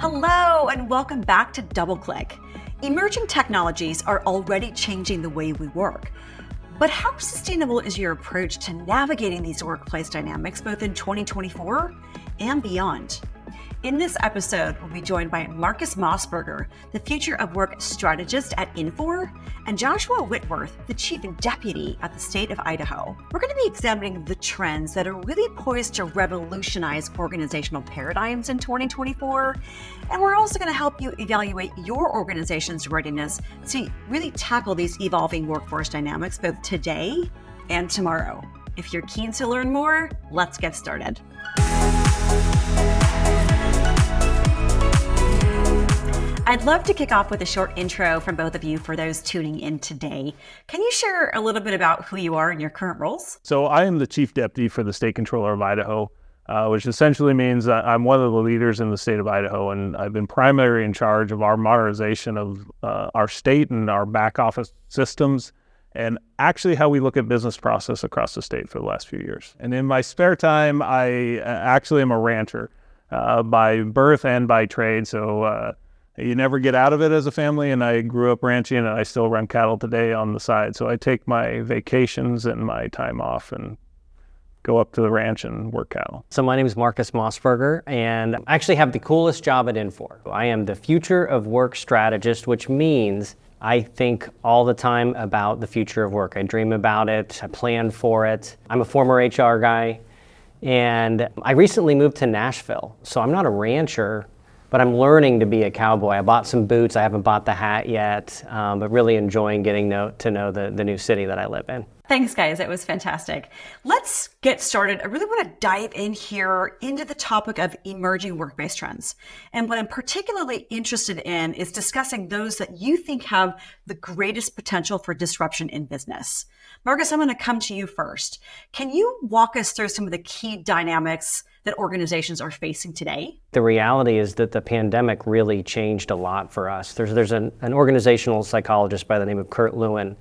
Hello, and welcome back to DoubleClick. Emerging technologies are already changing the way we work. But how sustainable is your approach to navigating these workplace dynamics both in 2024 and beyond? In this episode, we'll be joined by Marcus Mossberger, the Future of Work Strategist at Infor, and Joshua Whitworth, the Chief Deputy at the state of Idaho. We're going to be examining the trends that are really poised to revolutionize organizational paradigms in 2024, and we're also going to help you evaluate your organization's readiness to really tackle these evolving workforce dynamics both today and tomorrow. If you're keen to learn more, let's get started. I'd love to kick off with a short intro from both of you for those tuning in today. Can you share a little bit about who you are and your current roles? So I am the Chief Deputy for the State Controller of Idaho, which essentially means I'm one of the leaders in the state of Idaho, and I've been primarily in charge of our modernization of our state and our back office systems, and actually how we look at business process across the state for the last few years. And in my spare time, I actually am a rancher by birth and by trade, so you never get out of it as a family, and I grew up ranching, and I still run cattle today on the side. So I take my vacations and my time off and go up to the ranch and work cattle. So my name is Marcus Mossberger, and I actually have the coolest job at Infor. I am the Future of Work Strategist, which means I think all the time about the future of work. I dream about it, I plan for it. I'm a former HR guy, and I recently moved to Nashville. So I'm not a rancher, but I'm learning to be a cowboy. I bought some boots. I haven't bought the hat yet, but really enjoying getting to know the new city that I live in. Thanks, guys. That was fantastic. Let's get started. I really want to dive in here into the topic of emerging work-based trends. And what I'm particularly interested in is discussing those that you think have the greatest potential for disruption in business. Marcus, I'm going to come to you first. Can you walk us through some of the key dynamics that organizations are facing today? The reality is that the pandemic really changed a lot for us. There's an organizational psychologist by the name of Kurt Lewin,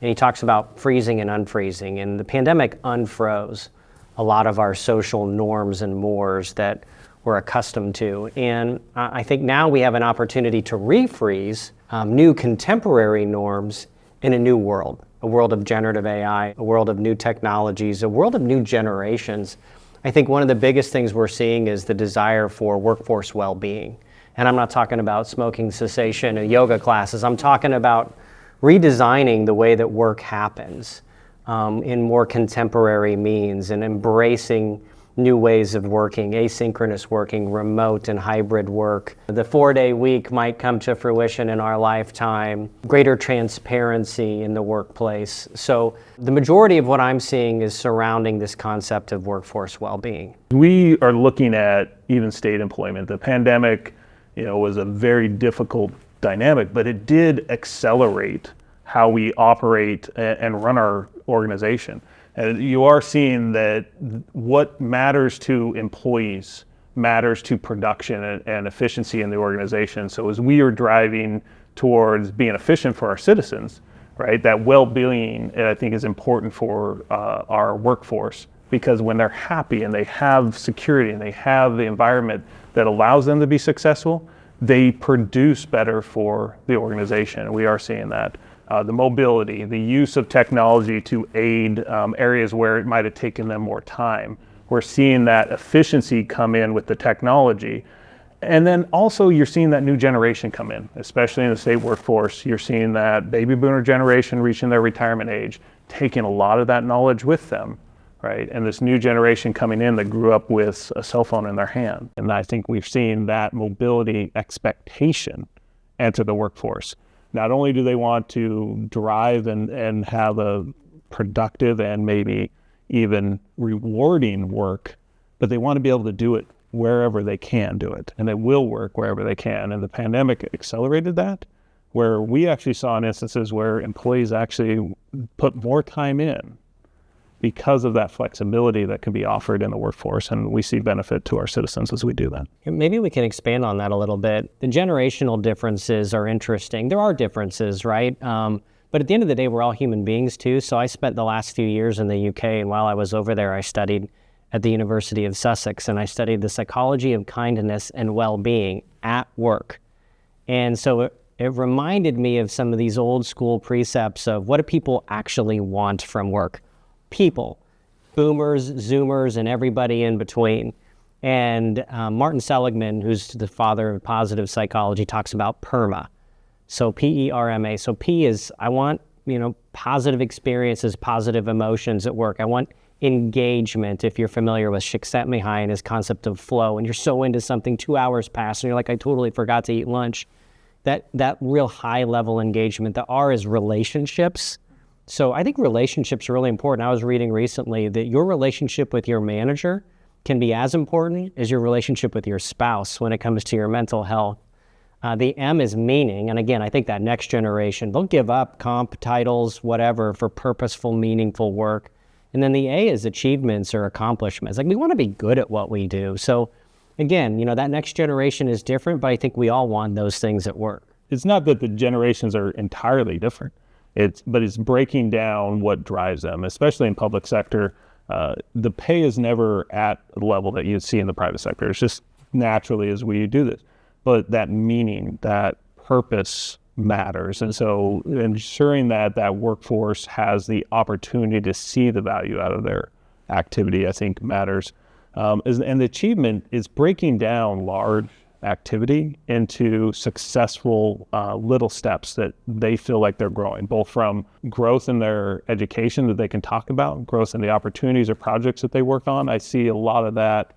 and he talks about freezing and unfreezing. And the pandemic unfroze a lot of our social norms and mores that we're accustomed to. And I think now we have an opportunity to refreeze new contemporary norms in a new world, a world of generative AI, a world of new technologies, a world of new generations. I think one of the biggest things we're seeing is the desire for workforce well-being. And I'm not talking about smoking cessation and yoga classes. I'm talking about redesigning the way that work happens in more contemporary means and embracing new ways of working, asynchronous working, remote and hybrid work. The 4-day week might come to fruition in our lifetime, greater transparency in the workplace. So the majority of what I'm seeing is surrounding this concept of workforce well-being. We are looking at even state employment. The pandemic, was a very difficult dynamic, but it did accelerate how we operate and run our organization. And you are seeing that what matters to employees matters to production and efficiency in the organization. So as we are driving towards being efficient for our citizens, right, that well-being, I think, is important for our workforce, because when they're happy and they have security and they have the environment that allows them to be successful, they produce better for the organization. And we are seeing that. The mobility, the use of technology to aid areas where it might have taken them more time. We're seeing that efficiency come in with the technology. And then also you're seeing that new generation come in, especially in the state workforce. You're seeing that baby boomer generation reaching their retirement age, taking a lot of that knowledge with them, right? And this new generation coming in that grew up with a cell phone in their hand. And I think we've seen that mobility expectation enter the workforce. Not only do they want to drive and have a productive and maybe even rewarding work, but they want to be able to do it wherever they can do it, and it will work wherever they can. And the pandemic accelerated that, where we actually saw in instances where employees actually put more time in because of that flexibility that can be offered in the workforce, and we see benefit to our citizens as we do that. Maybe we can expand on that a little bit. The generational differences are interesting. There are differences, right? But at the end of the day, we're all human beings too. So I spent the last few years in the UK, and while I was over there, I studied at the University of Sussex, and I studied the psychology of kindness and well-being at work. And so it reminded me of some of these old school precepts of what do people actually want from work? People, boomers, zoomers, and everybody in between. And Martin Seligman, who's the father of positive psychology, talks about PERMA. So P-E-R-M-A. So P is, I want, positive experiences, positive emotions at work. I want engagement, if you're familiar with Csikszentmihalyi and his concept of flow, and you're so into something, 2 hours pass, and you're like, I totally forgot to eat lunch. That real high level engagement. The R is relationships. So I think relationships are really important. I was reading recently that your relationship with your manager can be as important as your relationship with your spouse when it comes to your mental health. The M is meaning, and again, I think that next generation, they'll give up comp, titles, whatever, for purposeful, meaningful work. And then the A is achievements or accomplishments. Like, we want to be good at what we do. So again, that next generation is different, but I think we all want those things at work. It's not that the generations are entirely different. But it's breaking down what drives them, especially in public sector. The pay is never at the level that you'd see in the private sector. It's just naturally as we do this. But that meaning, that purpose matters. And so ensuring that workforce has the opportunity to see the value out of their activity, I think matters. And the achievement is breaking down large activity into successful little steps that they feel like they're growing, both from growth in their education that they can talk about, growth in the opportunities or projects that they work on. I see a lot of that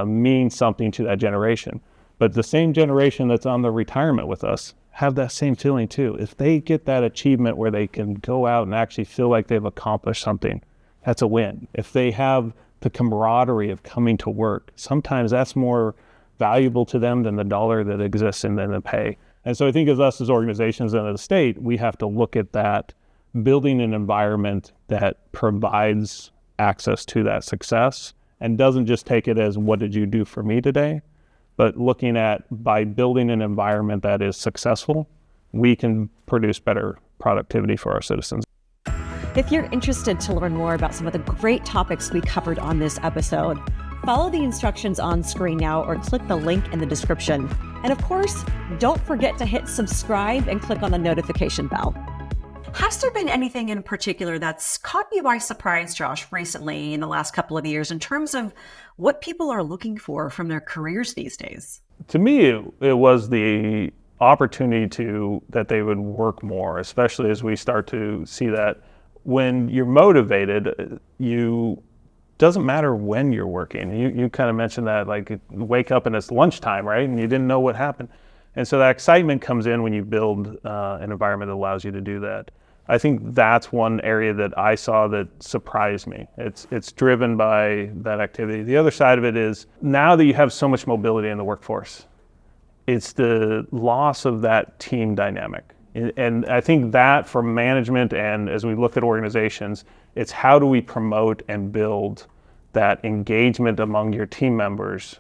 means something to that generation. But the same generation that's on the retirement with us have that same feeling too. If they get that achievement where they can go out and actually feel like they've accomplished something, that's a win. If they have the camaraderie of coming to work, sometimes that's more valuable to them than the dollar that exists in the pay. And so I think as us as organizations and as a state, we have to look at that, building an environment that provides access to that success and doesn't just take it as, what did you do for me today? But looking at, by building an environment that is successful, we can produce better productivity for our citizens. If you're interested to learn more about some of the great topics we covered on this episode, follow the instructions on screen now or click the link in the description. And of course, don't forget to hit subscribe and click on the notification bell. Has there been anything in particular that's caught you by surprise, Josh, recently in the last couple of years in terms of what people are looking for from their careers these days? To me, it was the opportunity that they would work more, especially as we start to see that when you're motivated, doesn't matter when you're working. You kind of mentioned that, like, wake up and it's lunchtime, right? And you didn't know what happened. And so that excitement comes in when you build an environment that allows you to do that. I think that's one area that I saw that surprised me. It's driven by that activity. The other side of it is, now that you have so much mobility in the workforce, it's the loss of that team dynamic. And I think that for management and as we look at organizations, it's how do we promote and build that engagement among your team members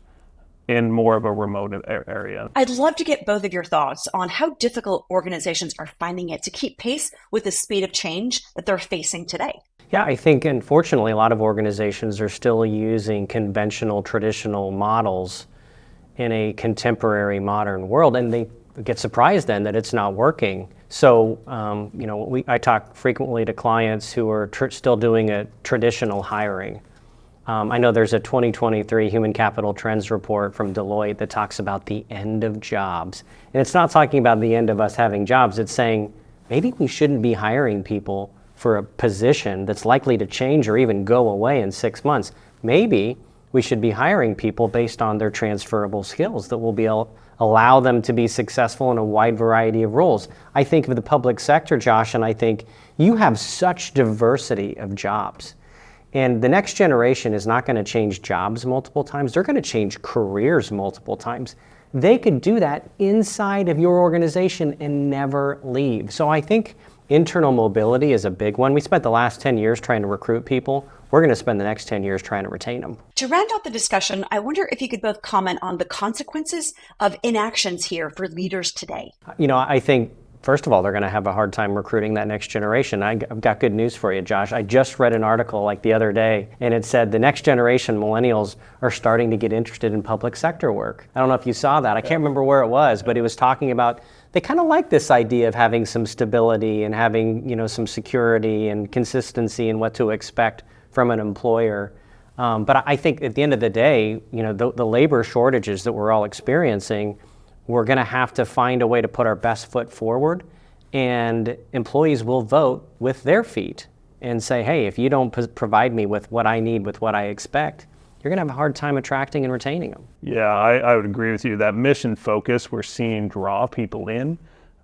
in more of a remote area. I'd love to get both of your thoughts on how difficult organizations are finding it to keep pace with the speed of change that they're facing today. Yeah, I think unfortunately a lot of organizations are still using conventional, traditional models in a contemporary modern world, and they get surprised then that it's not working. So, I talk frequently to clients who are still doing a traditional hiring. I know there's a 2023 Human Capital Trends report from Deloitte that talks about the end of jobs. And it's not talking about the end of us having jobs. It's saying maybe we shouldn't be hiring people for a position that's likely to change or even go away in 6 months. Maybe we should be hiring people based on their transferable skills that will be allow them to be successful in a wide variety of roles. I think of the public sector, Josh, and I think you have such diversity of jobs. And the next generation is not going to change jobs multiple times. They're going to change careers multiple times. They could do that inside of your organization and never leave. So I think internal mobility is a big one. We spent the last 10 years trying to recruit people. We're going to spend the next 10 years trying to retain them. To round out the discussion, I wonder if you could both comment on the consequences of inactions here for leaders today. I think First of all, they're going to have a hard time recruiting that next generation. I've got good news for you, Josh. I just read an article like the other day, and it said the next generation, millennials, are starting to get interested in public sector work. I don't know if you saw that. I can't remember where it was, but it was talking about they kind of like this idea of having some stability and having, some security and consistency in what to expect from an employer. But I think at the end of the day, the labor shortages that we're all experiencing, we're going to have to find a way to put our best foot forward, and employees will vote with their feet and say, hey, if you don't provide me with what I need, with what I expect, you're going to have a hard time attracting and retaining them. Yeah, I would agree with you. That mission focus we're seeing draw people in,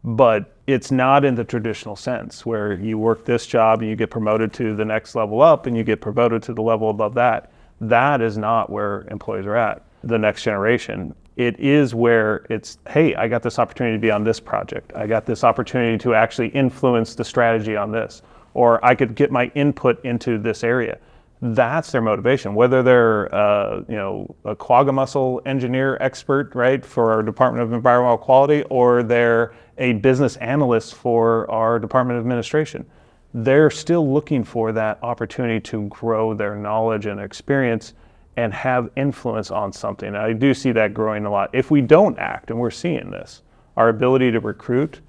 but it's not in the traditional sense where you work this job and you get promoted to the next level up and you get promoted to the level above that. That is not where employees are at. The next generation, it is where it's, hey, I got this opportunity to be on this project. I got this opportunity to actually influence the strategy on this, or I could get my input into this area. That's their motivation, whether they're a quagga mussel engineer expert, right, for our Department of Environmental Quality, or they're a business analyst for our Department of Administration. They're still looking for that opportunity to grow their knowledge and experience and have influence on something. And I do see that growing a lot. If we don't act, and we're seeing this, our ability to recruit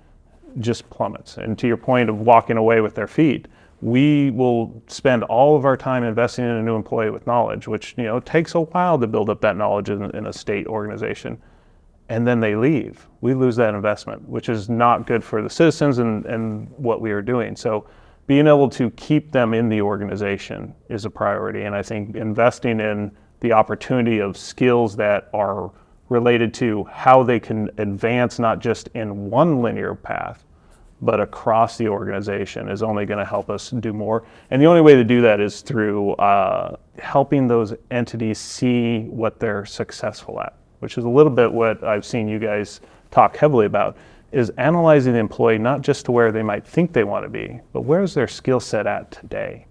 just plummets. And to your point of walking away with their feet, we will spend all of our time investing in a new employee with knowledge, which takes a while to build up that knowledge in a state organization. And then they leave. We lose that investment, which is not good for the citizens and what we are doing. So being able to keep them in the organization is a priority. And I think investing in the opportunity of skills that are related to how they can advance not just in one linear path, but across the organization is only going to help us do more. And the only way to do that is through helping those entities see what they're successful at, which is a little bit what I've seen you guys talk heavily about, is analyzing the employee not just to where they might think they want to be, but where's their skill set at today?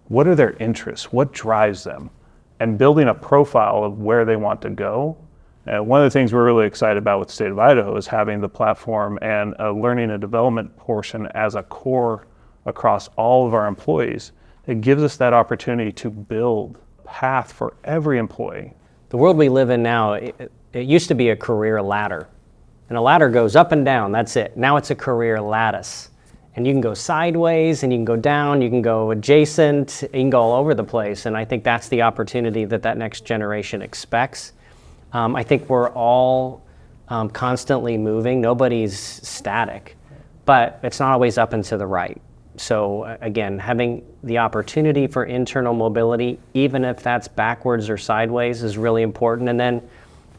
What are their interests? What drives them? And building a profile of where they want to go. One of the things we're really excited about with the state of Idaho is having the platform and a learning and development portion as a core across all of our employees. It gives us that opportunity to build a path for every employee. The world we live in now, it used to be a career ladder. And a ladder goes up and down, that's it. Now it's a career lattice. And you can go sideways and you can go down, you can go adjacent, you can go all over the place. And I think that's the opportunity that next generation expects. I think we're all constantly moving. Nobody's static, but it's not always up and to the right. So again, having the opportunity for internal mobility, even if that's backwards or sideways, is really important. And then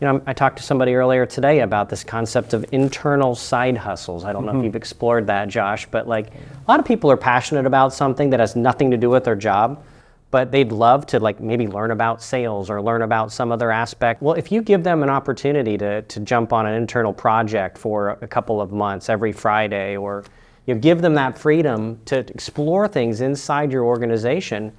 I talked to somebody earlier today about this concept of internal side hustles. I don't know if you've explored that, Josh, but a lot of people are passionate about something that has nothing to do with their job, but they'd love to maybe learn about sales or learn about some other aspect. Well, if you give them an opportunity to jump on an internal project for a couple of months every Friday, or you give them that freedom to explore things inside your organization,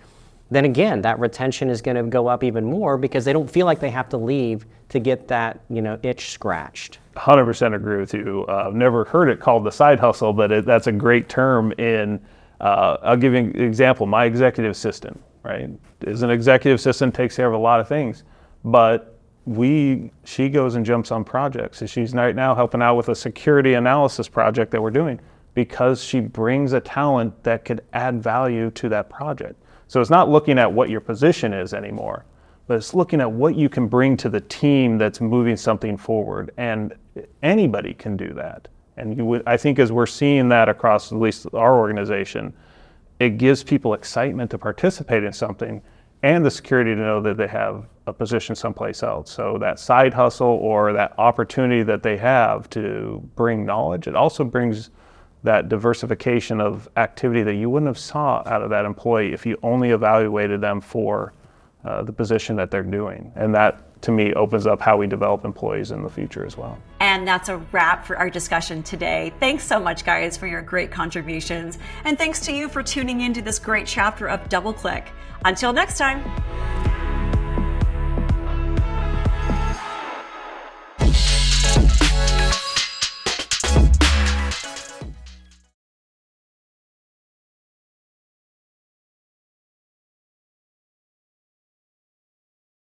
then again, that retention is going to go up even more because they don't feel like they have to leave to get that itch scratched. 100% agree with you. I've never heard it called the side hustle, but that's a great term in, I'll give you an example. My executive assistant, right, is an executive assistant, takes care of a lot of things, but she goes and jumps on projects. So she's right now helping out with a security analysis project that we're doing because she brings a talent that could add value to that project. So it's not looking at what your position is anymore, but it's looking at what you can bring to the team that's moving something forward. And anybody can do that. And I think as we're seeing that across at least our organization, it gives people excitement to participate in something and the security to know that they have a position someplace else. So that side hustle or that opportunity that they have to bring knowledge, it also brings that diversification of activity that you wouldn't have saw out of that employee if you only evaluated them for the position that they're doing. And that, to me, opens up how we develop employees in the future as well. And that's a wrap for our discussion today. Thanks so much, guys, for your great contributions. And thanks to you for tuning into this great chapter of Double Click. Until next time.